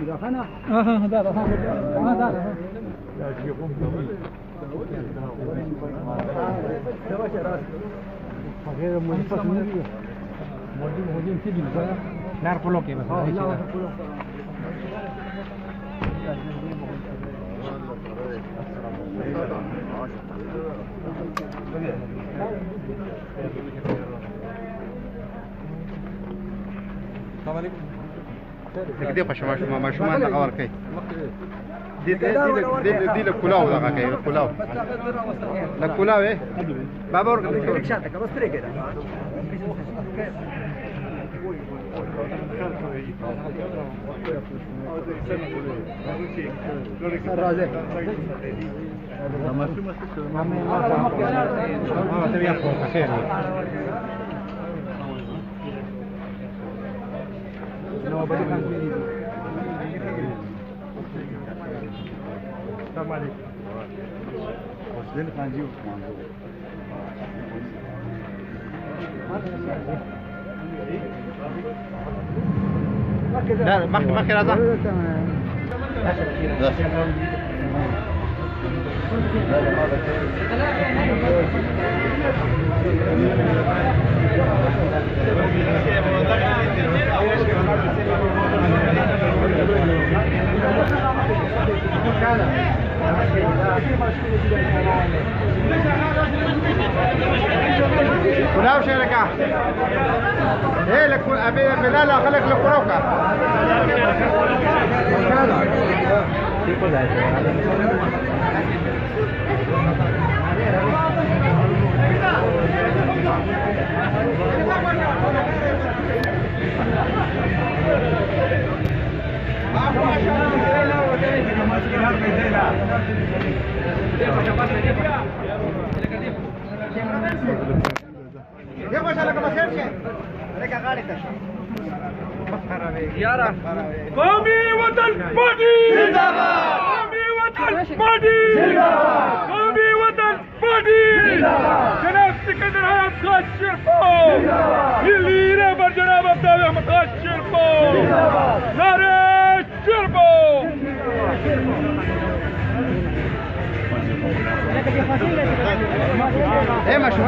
دخلنا ده غير منفصل نبيه موجودين تجي نعرف لوكي بس السلام عليكم دې په ماشومان دغه ورکوي دې له کلاو دغه کوي له کلاو یې بابا ورکوي السلام عليكم. لا مخي رضا كلاو شركة ايه لك ابي بلال خليك لكروكا قومي وطن بادي قومي وطن بادي قومي وطن بادي جناب سكندر حیات خان شرفو ملی رهبر جناب عبدالله احمد خان شرفو نعره شرفو ايه ما شو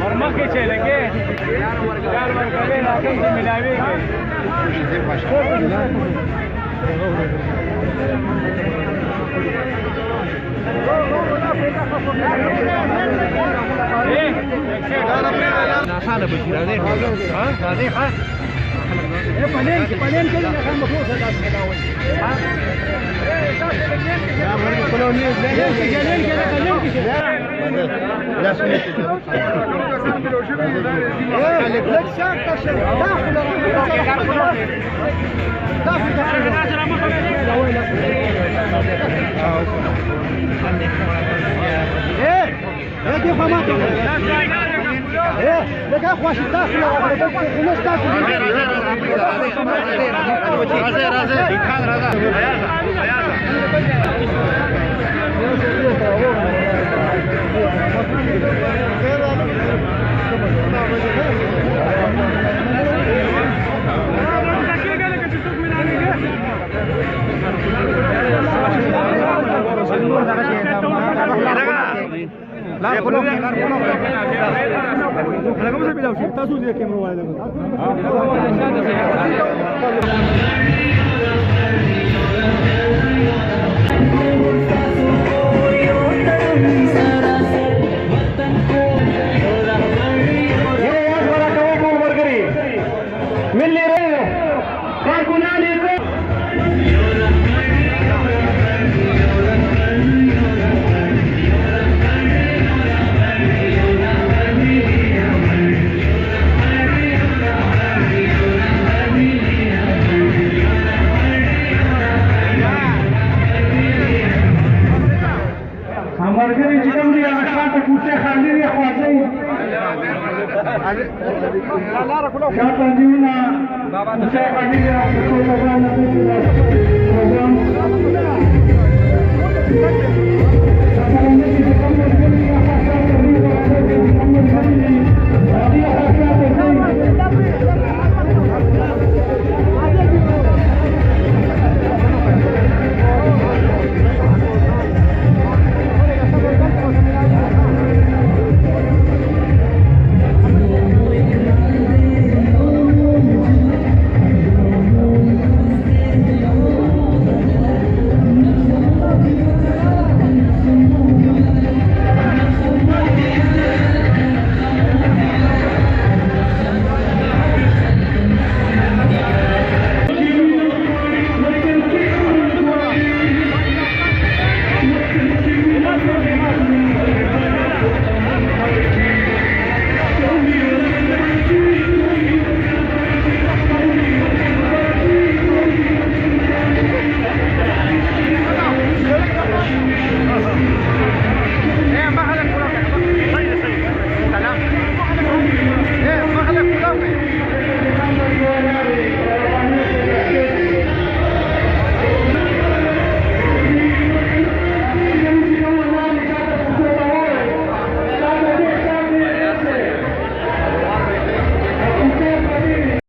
ورمخي چلگه یار ورکوي لاکم چې ملاويږي ناسانه بچی راځي ها راځي ها پلین کې نه خام مخوصه تاسو کاوي دا ورته کولونی لا سمعت لك شاك تشرب ايه يا دي فماتو ايه لك اخوة شتاخل وناس تاخل رازي كان رازي لا يقولون انا كم سبيل اوشي تاسو دي كاميرا والا شاطر دیونا مسافر دیونا